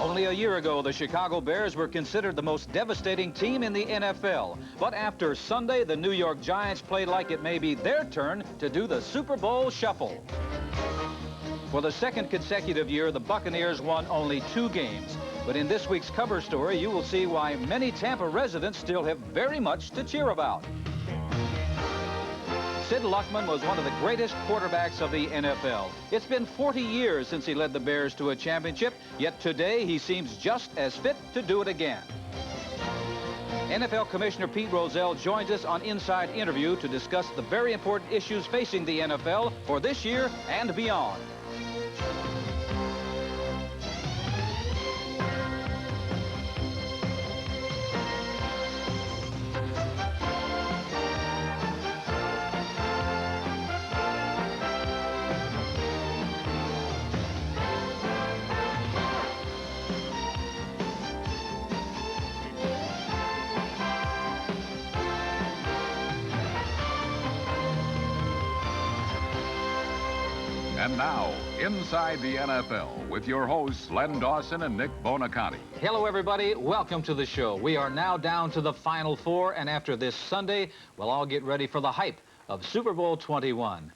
Only a year ago, the Chicago Bears were considered the most devastating team in the NFL. But after Sunday, the New York Giants played like it may be their turn to do the Super Bowl shuffle. For the second consecutive year, the Buccaneers won only 2 games. But in this week's cover story, you will see why many Tampa residents still have very much to cheer about. Sid Luckman was one of the greatest quarterbacks of the NFL. It's been 40 years since he led the Bears to a championship, yet today he seems just as fit to do it again. NFL Commissioner Pete Rozelle joins us on Inside Interview to discuss the very important issues facing the NFL for this year and beyond. And now, Inside the NFL with your hosts, Len Dawson and Nick Bonaconti. Hello, everybody. Welcome to the show. We are now down to the Final Four, and after this Sunday, we'll all get ready for the hype of Super Bowl 21.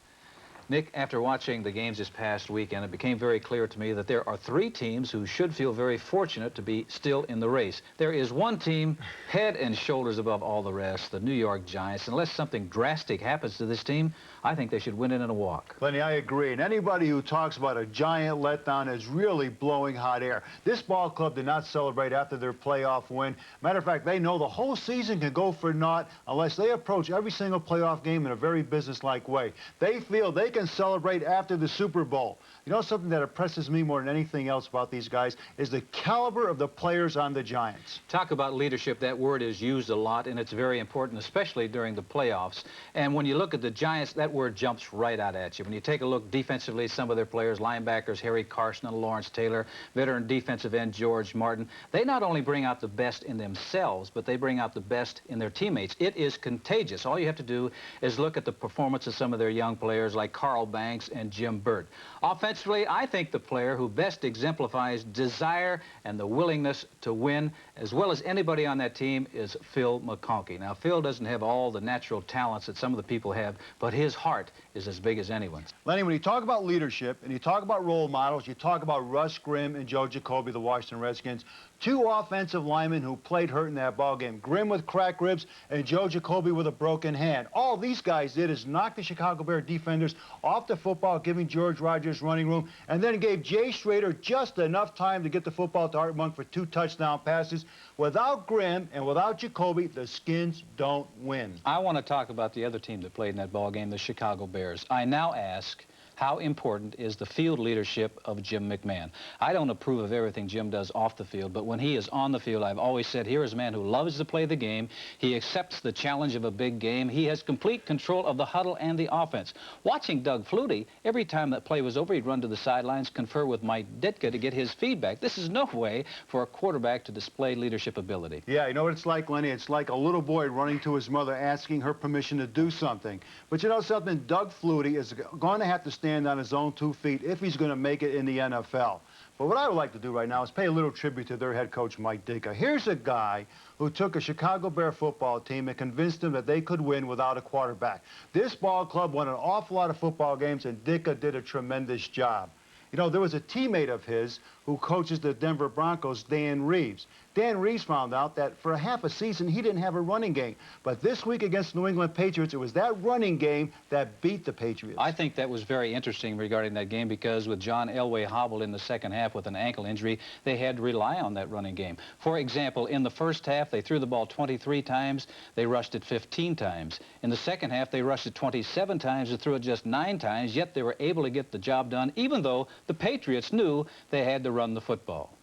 Nick, after watching the games this past weekend, it became very clear to me that there are 3 teams who should feel very fortunate to be still in the race. There is one team head and shoulders above all the rest, the New York Giants. Unless something drastic happens to this team, I think they should win it in a walk. Lenny, I agree. And anybody who talks about a Giant letdown is really blowing hot air. This ball club did not celebrate after their playoff win. Matter of fact, they know the whole season can go for naught unless they approach every single playoff game in a very businesslike way. They feel they can celebrate after the Super Bowl. You know, something that impresses me more than anything else about these guys is the caliber of the players on the Giants. Talk about leadership. That word is used a lot, and it's very important, especially during the playoffs. And when you look at the Giants, that word jumps right out at you. When you take a look defensively, some of their players, linebackers, Harry Carson and Lawrence Taylor, veteran defensive end George Martin, they not only bring out the best in themselves, but they bring out the best in their teammates. It is contagious. All you have to do is look at the performance of some of their young players like Carl Banks and Jim Burt. Offensively, I think the player who best exemplifies desire and the willingness to win, as well as anybody on that team, is Phil McConkey. Now, Phil doesn't have all the natural talents that some of the people have, but his heart is as big as anyone's. Lenny, when you talk about leadership and you talk about role models, you talk about Russ Grimm and Joe Jacoby, the Washington Redskins, 2 offensive linemen who played hurt in that ball game. Grimm with cracked ribs and Joe Jacoby with a broken hand. All these guys did is knock the Chicago Bear defenders off the football, giving George Rogers running room, and then gave Jay Schrader just enough time to get the football to Art Monk for 2 touchdown passes. Without Grimm and without Jacoby, the Skins don't win. I want to talk about the other team that played in that ball game, the Chicago Bears. I now ask, how important is the field leadership of Jim McMahon? I don't approve of everything Jim does off the field, but when he is on the field, I've always said, here is a man who loves to play the game. He accepts the challenge of a big game. He has complete control of the huddle and the offense. Watching Doug Flutie, every time that play was over, he'd run to the sidelines, confer with Mike Ditka to get his feedback. This is no way for a quarterback to display leadership ability. Yeah, you know what it's like, Lenny? It's like a little boy running to his mother asking her permission to do something. But you know something? Doug Flutie is going to have to stand on his own 2 feet if he's going to make it in the NFL. But what I would like to do right now is pay a little tribute to their head coach, Mike Ditka. Here's a guy who took a Chicago Bear football team and convinced them that they could win without a quarterback. This ball club won an awful lot of football games, and Ditka did a tremendous job. You know, there was a teammate of his who coaches the Denver Broncos, Dan Reeves. Dan Reeves found out that for a half a season, he didn't have a running game. But this week against the New England Patriots, it was that running game that beat the Patriots. I think that was very interesting regarding that game because with John Elway hobbled in the second half with an ankle injury, they had to rely on that running game. For example, in the first half, they threw the ball 23 times. They rushed it 15 times. In the second half, they rushed it 27 times and threw it just 9 times, yet they were able to get the job done, even though the Patriots knew they had to run the football.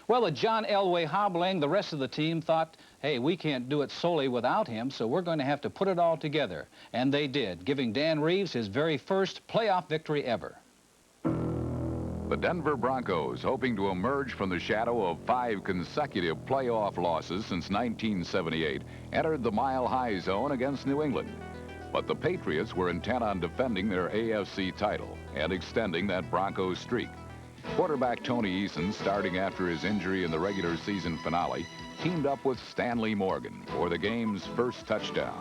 Well, with John Elway hobbling, the rest of the team thought, hey, we can't do it solely without him, so we're going to have to put it all together. And they did, giving Dan Reeves his very first playoff victory ever. The Denver Broncos, hoping to emerge from the shadow of 5 consecutive playoff losses since 1978, entered the mile-high zone against New England. But the Patriots were intent on defending their AFC title and extending that Broncos streak. Quarterback Tony Eason, starting after his injury in the regular season finale, teamed up with Stanley Morgan for the game's first touchdown.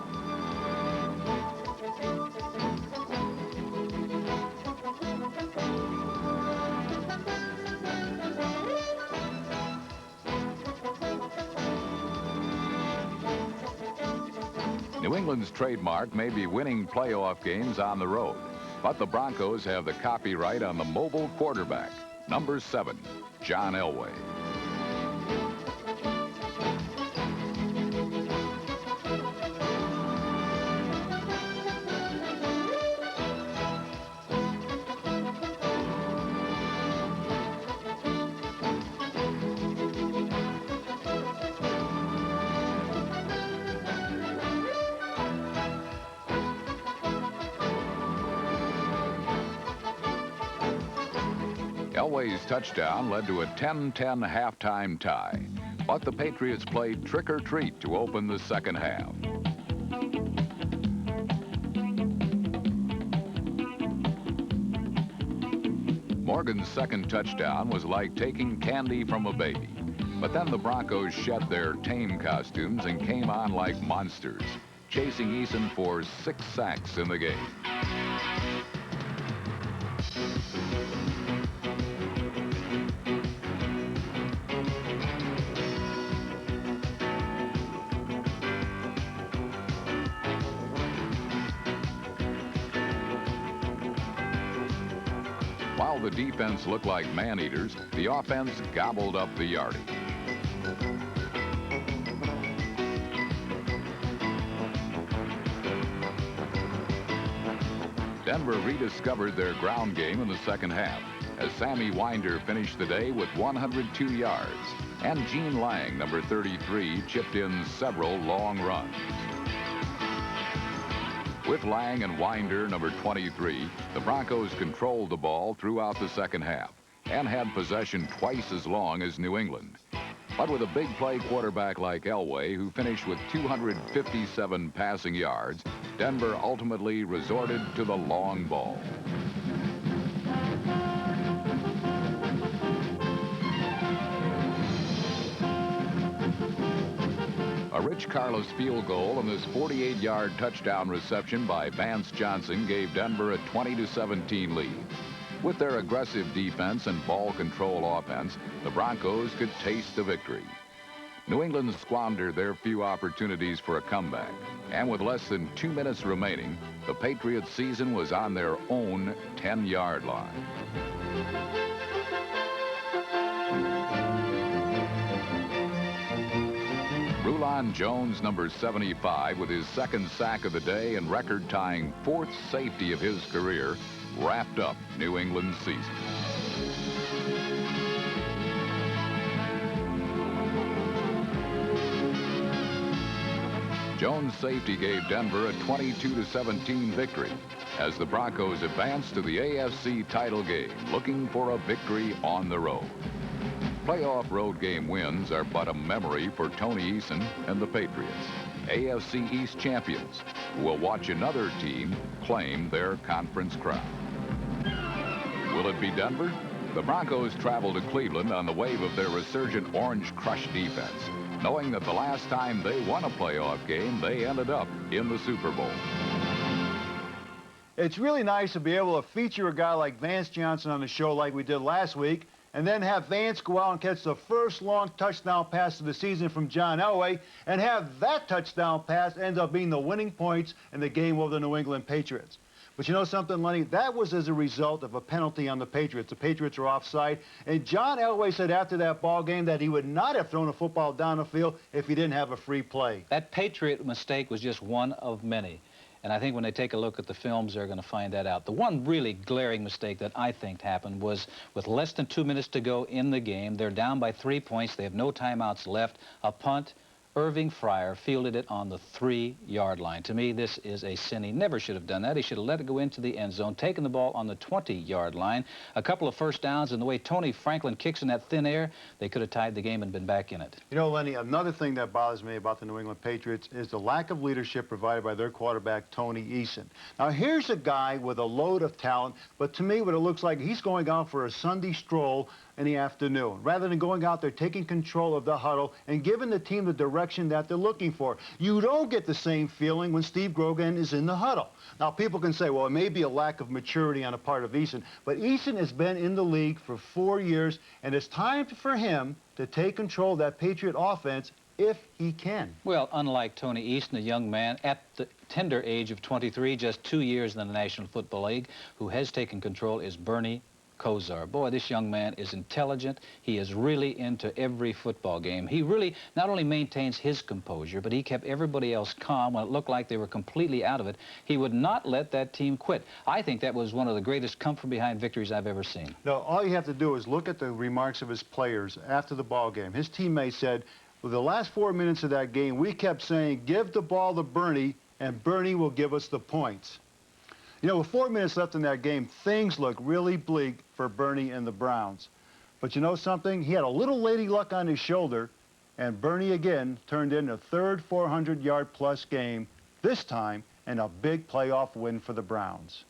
New England's trademark may be winning playoff games on the road, but the Broncos have the copyright on the mobile quarterback, number 7, John Elway. Elway's touchdown led to a 10-10 halftime tie, but the Patriots played trick or treat to open the second half. Morgan's second touchdown was like taking candy from a baby, but then the Broncos shed their tame costumes and came on like monsters, chasing Eason for 6 sacks in the game. While the defense looked like man-eaters, the offense gobbled up the yardage. Denver rediscovered their ground game in the second half as Sammy Winder finished the day with 102 yards, and Gene Lang, number 33, chipped in several long runs. With Lang and Winder, number 23, the Broncos controlled the ball throughout the second half and had possession twice as long as New England. But with a big play quarterback like Elway, who finished with 257 passing yards, Denver ultimately resorted to the long ball. A Rich Carlos field goal and this 48-yard touchdown reception by Vance Johnson gave Denver a 20-17 lead. With their aggressive defense and ball control offense, the Broncos could taste the victory. New England squandered their few opportunities for a comeback, and with less than 2 minutes remaining, the Patriots' season was on their own 10-yard line. Rulon Jones, number 75, with his second sack of the day and record-tying 4th safety of his career, wrapped up New England's season. Jones' safety gave Denver a 22-17 victory as the Broncos advanced to the AFC title game, looking for a victory on the road. Playoff road game wins are but a memory for Tony Eason and the Patriots, AFC East champions, who will watch another team claim their conference crown. Will it be Denver? The Broncos travel to Cleveland on the wave of their resurgent Orange Crush defense, knowing that the last time they won a playoff game, they ended up in the Super Bowl. It's really nice to be able to feature a guy like Vance Johnson on the show like we did last week, and then have Vance go out and catch the first long touchdown pass of the season from John Elway, and have that touchdown pass end up being the winning points in the game over the New England Patriots. But you know something, Lenny? That was as a result of a penalty on the Patriots. The Patriots are offside, and John Elway said after that ball game that he would not have thrown a football down the field if he didn't have a free play. That Patriot mistake was just one of many. And I think when they take a look at the films, they're going to find that out. The one really glaring mistake that I think happened was with less than 2 minutes to go in the game, they're down by 3 points, they have no timeouts left, a punt, Irving Fryer fielded it on the 3-yard line. To me, this is a sin. He never should have done that. He should have let it go into the end zone, taken the ball on the 20-yard line. A couple of first downs, and the way Tony Franklin kicks in that thin air, they could have tied the game and been back in it. You know, Lenny, another thing that bothers me about the New England Patriots is the lack of leadership provided by their quarterback, Tony Eason. Now, here's a guy with a load of talent, but to me, what it looks like, he's going out for a Sunday stroll in the afternoon, rather than going out there, taking control of the huddle and giving the team the direction that they're looking for. You don't get the same feeling when Steve Grogan is in the huddle. Now, people can say, well, it may be a lack of maturity on the part of Eason, but Eason has been in the league for 4 years, and it's time for him to take control of that Patriot offense if he can. Well, unlike Tony Eason, a young man at the tender age of 23, just 2 years in the National Football League, who has taken control, is Bernie Kosar. Boy, this young man is intelligent. He is really into every football game. He really not only maintains his composure, but he kept everybody else calm when it looked like they were completely out of it. He would not let that team quit. I think that was one of the greatest come-from-behind victories I've ever seen. No, all you have to do is look at the remarks of his players after the ball game. His teammates said, well, the last 4 minutes of that game, we kept saying, give the ball to Bernie, and Bernie will give us the points. You know, with 4 minutes left in that game, things look really bleak for Bernie and the Browns. But you know something? He had a little lady luck on his shoulder, and Bernie again turned in a third 400-yard-plus game, this time in a big playoff win for the Browns.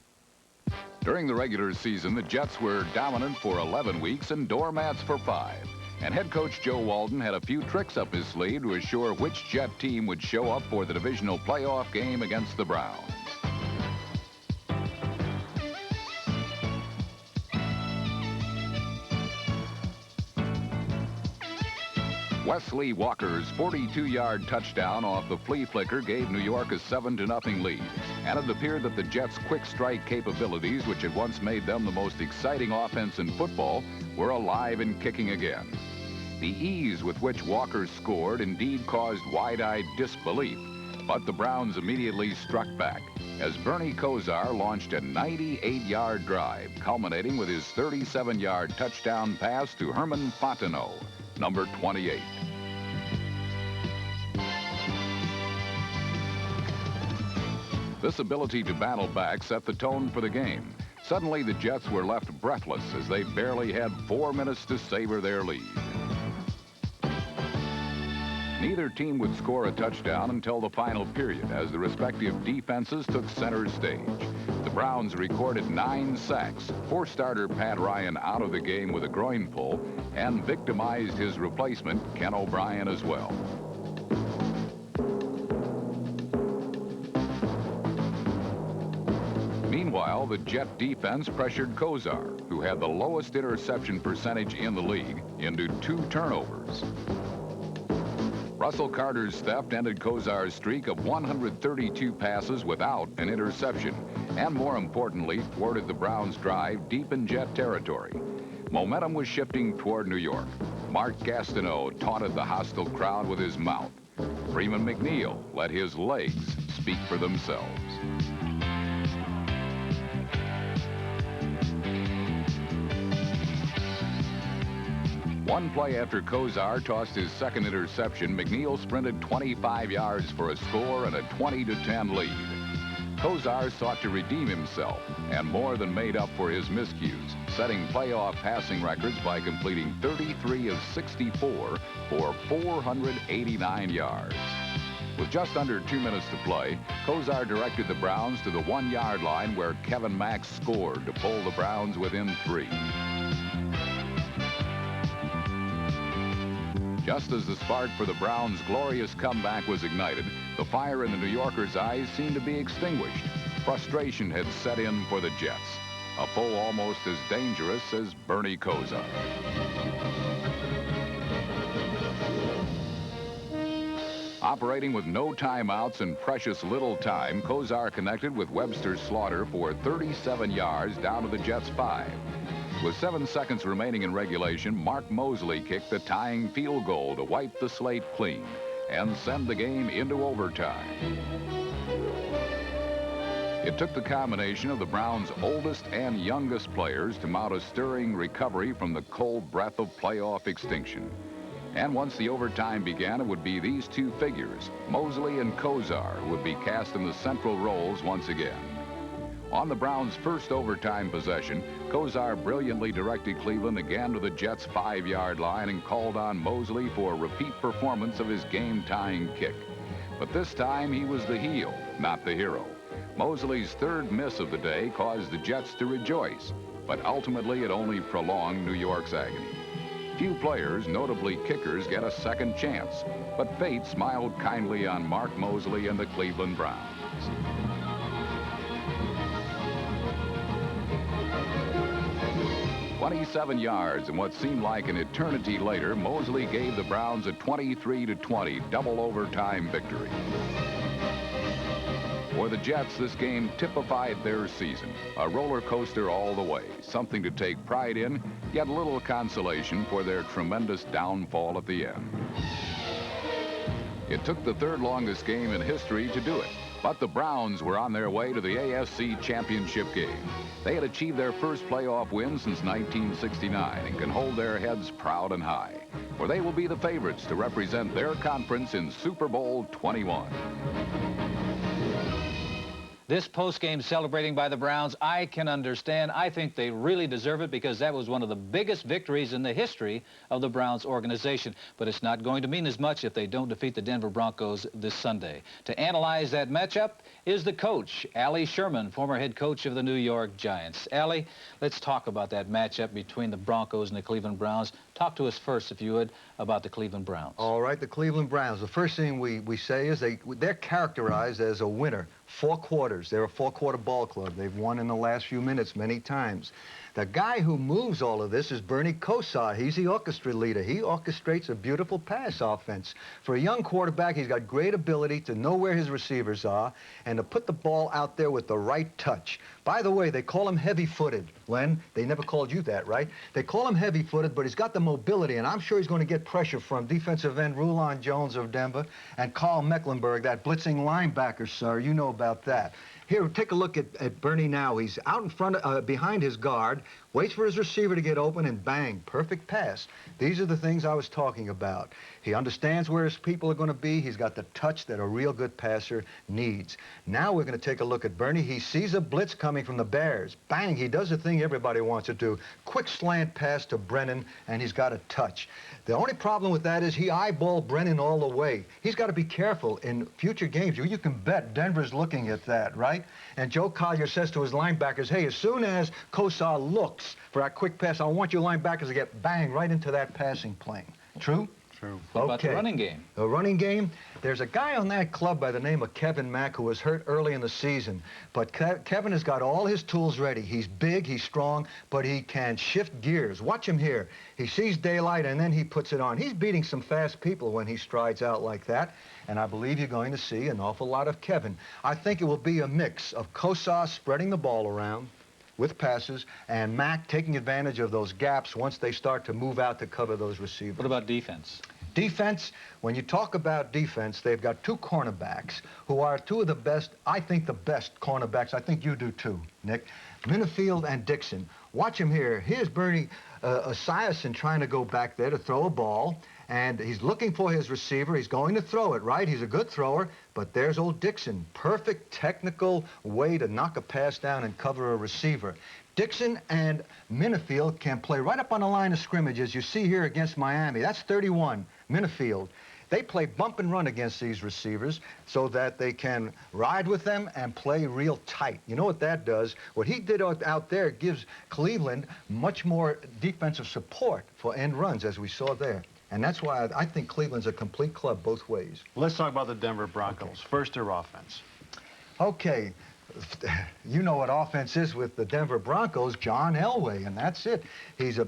During the regular season, the Jets were dominant for 11 weeks and doormats for 5. And head coach Joe Walton had a few tricks up his sleeve to assure which Jet team would show up for the divisional playoff game against the Browns. Wesley Walker's 42-yard touchdown off the flea flicker gave New York a 7-0 lead, and it appeared that the Jets' quick strike capabilities, which had once made them the most exciting offense in football, were alive and kicking again. The ease with which Walker scored indeed caused wide-eyed disbelief, but the Browns immediately struck back as Bernie Kosar launched a 98-yard drive, culminating with his 37-yard touchdown pass to Herman Fontenot, number 28. This ability to battle back set the tone for the game. Suddenly, the Jets were left breathless as they barely had 4 minutes to savor their lead. Neither team would score a touchdown until the final period as the respective defenses took center stage. The Browns recorded 9 sacks, forced starter Pat Ryan out of the game with a groin pull, and victimized his replacement, Ken O'Brien, as well. Meanwhile, the Jet defense pressured Kosar, who had the lowest interception percentage in the league, into 2 turnovers. Russell Carter's theft ended Kosar's streak of 132 passes without an interception, and more importantly, thwarted the Browns' drive deep in Jet territory. Momentum was shifting toward New York. Mark Gastineau taunted the hostile crowd with his mouth. Freeman McNeil let his legs speak for themselves. One play after Kosar tossed his second interception, McNeil sprinted 25 yards for a score and a 20-10 lead. Kosar sought to redeem himself and more than made up for his miscues, setting playoff passing records by completing 33 of 64 for 489 yards. With just under 2 minutes to play, Kosar directed the Browns to the 1-yard line where Kevin Max scored to pull the Browns within 3. Just as the spark for the Browns' glorious comeback was ignited, the fire in the New Yorkers' eyes seemed to be extinguished. Frustration had set in for the Jets, a foe almost as dangerous as Bernie Kosar. Operating with no timeouts and precious little time, Kosar connected with Webster Slaughter for 37 yards down to the Jets' 5. With 7 seconds remaining in regulation, Mark Mosley kicked the tying field goal to wipe the slate clean and send the game into overtime. It took the combination of the Browns' oldest and youngest players to mount a stirring recovery from the cold breath of playoff extinction. And once the overtime began, it would be these two figures, Mosley and Kosar, who would be cast in the central roles once again. On the Browns' first overtime possession, Kosar brilliantly directed Cleveland again to the Jets' 5-yard line and called on Mosley for a repeat performance of his game-tying kick. But this time, he was the heel, not the hero. Mosley's third miss of the day caused the Jets to rejoice, but ultimately it only prolonged New York's agony. Few players, notably kickers, get a second chance, but fate smiled kindly on Mark Mosley and the Cleveland Browns. 27 yards, and what seemed like an eternity later, Mosley gave the Browns a 23-20 double overtime victory. For the Jets, this game typified their season. A roller coaster all the way, something to take pride in, yet little consolation for their tremendous downfall at the end. It took the third longest game in history to do it, but the Browns were on their way to the AFC Championship game. They had achieved their first playoff win since 1969 and can hold their heads proud and high, for they will be the favorites to represent their conference in Super Bowl 21. This postgame celebrating by the Browns, I can understand. I think they really deserve it because that was one of the biggest victories in the history of the Browns organization. But it's not going to mean as much if they don't defeat the Denver Broncos this Sunday. To analyze that matchup is the coach, Allie Sherman, former head coach of the New York Giants. Allie, let's talk about that matchup between the Broncos and the Cleveland Browns. Talk to us first, if you would, about the Cleveland Browns. All right, the Cleveland Browns. The first thing we say is they're characterized as a winner. 4 quarters. They're a 4-quarter ball club. They've won in the last few minutes many times. The guy who moves all of this is Bernie Kosar. He's the orchestra leader. He orchestrates a beautiful pass offense. For a young quarterback, he's got great ability to know where his receivers are and to put the ball out there with the right touch. By the way, they call him heavy-footed. Len, they never called you that, right? They call him heavy-footed, but he's got the mobility, and I'm sure he's going to get pressure from defensive end Rulon Jones of Denver and Carl Mecklenburg, that blitzing linebacker, sir. You know about that. Here, take a look at Bernie now. He's out in front, behind his guard, waits for his receiver to get open, and bang, perfect pass. These are the things I was talking about. He understands where his people are going to be. He's got the touch that a real good passer needs. Now we're going to take a look at Bernie. He sees a blitz coming from the Bears. Bang, he does the thing everybody wants to do. Quick slant pass to Brennan, and he's got a touch. The only problem with that is he eyeballed Brennan all the way. He's got to be careful in future games. You can bet Denver's looking at that, right? And Joe Collier says to his linebackers, hey, as soon as Kosar looks for that quick pass, I want your linebackers to get bang right into that passing plane. True? True. What about the running game? The running game, there's a guy on that club by the name of Kevin Mack who was hurt early in the season. But Kevin has got all his tools ready. He's big, he's strong, but he can shift gears. Watch him here. He sees daylight, and then he puts it on. He's beating some fast people when he strides out like that. And I believe you're going to see an awful lot of Kevin. I think it will be a mix of Kosar spreading the ball around with passes and Mack taking advantage of those gaps once they start to move out to cover those receivers. What about defense? Defense, when you talk about defense, they've got 2 cornerbacks who are 2 of the best, I think the best cornerbacks. I think you do too, Nick. Minifield and Dixon. Watch him here. Here's Bernie Esiason trying to go back there to throw a ball, and he's looking for his receiver. He's going to throw it, right? He's a good thrower, but there's old Dixon. Perfect technical way to knock a pass down and cover a receiver. Dixon and Minifield can play right up on the line of scrimmage, as you see here against Miami. That's 31, Minifield. They play bump and run against these receivers so that they can ride with them and play real tight. You know what that does? What he did out there gives Cleveland much more defensive support for end runs, as we saw there. And that's why I think Cleveland's a complete club both ways. Let's talk about the Denver Broncos. Okay. First, their offense. Okay. You know what offense is with the Denver Broncos, John Elway, and that's it.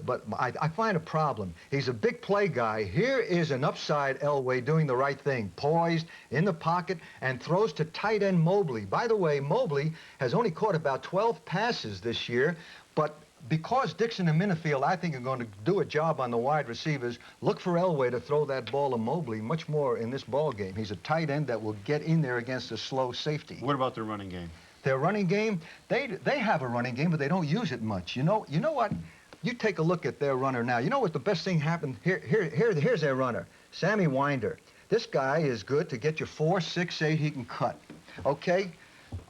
But I find a problem. He's a big play guy. Here is an upside Elway doing the right thing, poised, in the pocket, and throws to tight end Mobley. By the way, Mobley has only caught about 12 passes this year, but because Dixon and Minifield, I think, are going to do a job on the wide receivers, look for Elway to throw that ball to Mobley much more in this ball game. He's a tight end that will get in there against a slow safety. What about their running game? Their running game, they have a running game, but they don't use it much. You know what? You take a look at their runner now. You know what the best thing happened? Here's their runner, Sammy Winder. This guy is good to get you 4, 6, 8. He can cut. Okay?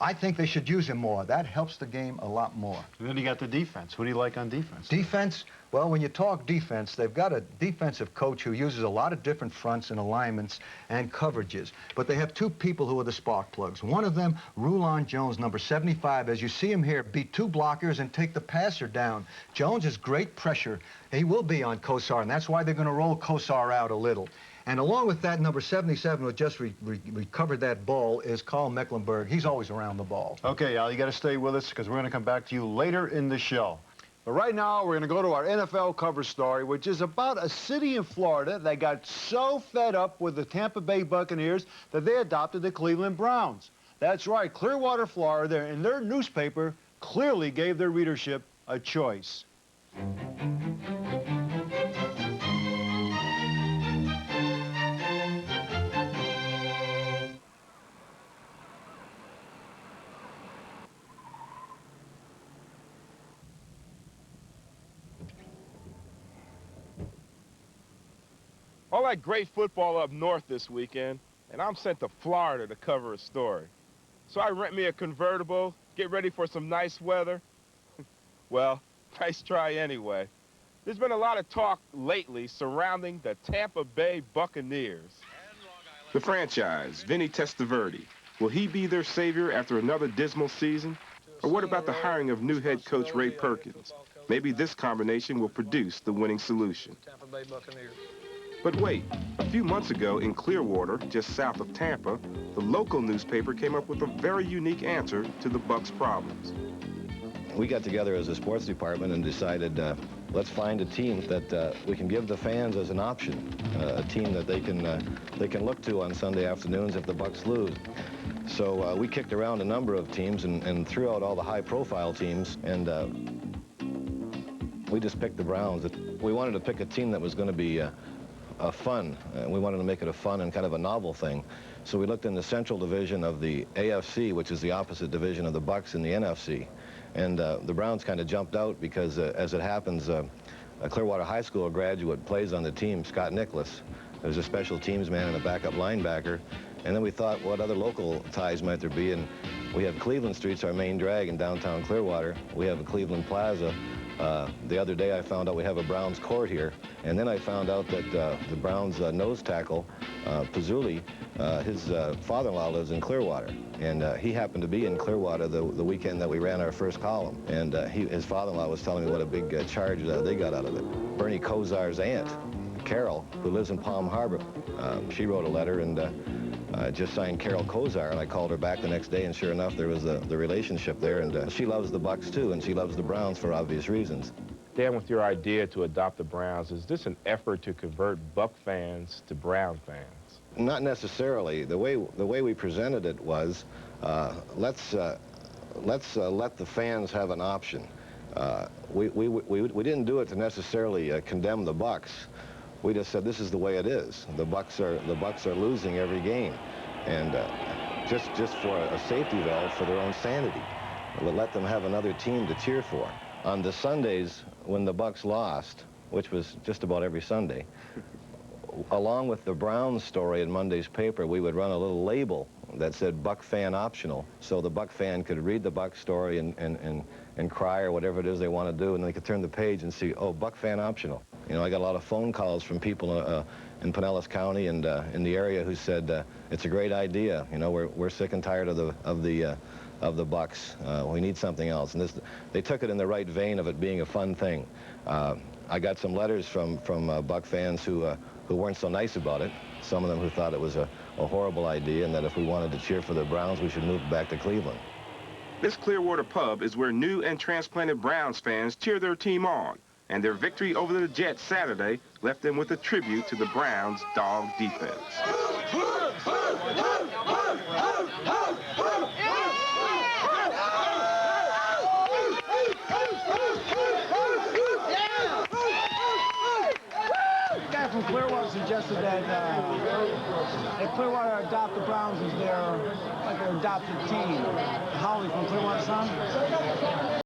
I think they should use him more. That helps the game a lot more. And then you got the defense. Who do you like on defense? Defense, well, when you talk defense, they've got a defensive coach who uses a lot of different fronts and alignments and coverages. But they have 2 people who are the spark plugs. One of them, Rulon Jones, number 75. As you see him here, beat 2 blockers and take the passer down. Jones is great pressure. He will be on Kosar, and that's why they're going to roll Kosar out a little. And along with that, number 77, who just recovered that ball, is Carl Mecklenburg. He's always around the ball. Okay, Al, you got to stay with us because we're going to come back to you later in the show. But right now, we're going to go to our NFL cover story, which is about a city in Florida that got so fed up with the Tampa Bay Buccaneers that they adopted the Cleveland Browns. That's right, Clearwater, Florida, and their newspaper clearly gave their readership a choice. All that great football up north this weekend, and I'm sent to Florida to cover a story. So I rent me a convertible, get ready for some nice weather. Well, nice try anyway. There's been a lot of talk lately surrounding the Tampa Bay Buccaneers. The franchise, Vinny Testaverde, will he be their savior after another dismal season? Or what about the hiring of new head coach Ray Perkins? Maybe this combination will produce the winning solution. But wait, a few months ago in Clearwater, just south of Tampa, the local newspaper came up with a very unique answer to the Bucs' problems. We got together as a sports department and decided, let's find a team that we can give the fans as an option, a team that they can look to on Sunday afternoons if the Bucs lose. So we kicked around a number of teams and threw out all the high-profile teams, and we just picked the Browns. We wanted to pick a team that was going to be fun. We wanted to make it a fun and kind of a novel thing. So we looked in the Central Division of the AFC, which is the opposite division of the Bucs in the NFC. And the Browns kind of jumped out because, as it happens, a Clearwater High School graduate plays on the team, Scott Nicholas. There's a special teams man and a backup linebacker. And then we thought, what other local ties might there be? And we have Cleveland Street's our main drag in downtown Clearwater. We have a Cleveland Plaza. The other day I found out we have a Browns court here, and then I found out that the Browns nose tackle, Pazzulli, his father-in-law lives in Clearwater, and he happened to be in Clearwater the weekend that we ran our first column, and his father-in-law was telling me what a big charge they got out of it. Bernie Kosar's aunt, Carol, who lives in Palm Harbor, she wrote a letter and just signed Carol Kosar, and I called her back the next day, and sure enough, there was the relationship there, and she loves the Bucs too, and she loves the Browns for obvious reasons. Dan, with your idea to adopt the Browns, is this an effort to convert Buck fans to Brown fans? Not necessarily. The way we presented it was, let's let the fans have an option. We didn't do it to necessarily condemn the Bucs. We just said this is the way it is. The Bucs are losing every game, and just for a safety valve for their own sanity, we'll let them have another team to cheer for. On the Sundays when the Bucs lost, which was just about every Sunday, along with the Browns story in Monday's paper, we would run a little label that said Buck fan optional, so the Buck fan could read the Buck story and cry or whatever it is they want to do, and they could turn the page and see, oh, Buck fan optional. You know, I got a lot of phone calls from people in Pinellas County and in the area who said it's a great idea. You know, we're sick and tired of the Bucs. We need something else, and they took it in the right vein of it being a fun thing. I got some letters from Buck fans who weren't so nice about it. Some of them who thought it was a horrible idea, and that if we wanted to cheer for the Browns, we should move back to Cleveland. This Clearwater pub is where new and transplanted Browns fans cheer their team on, and their victory over the Jets Saturday left them with a tribute to the Browns' dog defense. From Clearwater suggested that Clearwater adopt the Browns as their adopted team. Holly from Clearwater, son?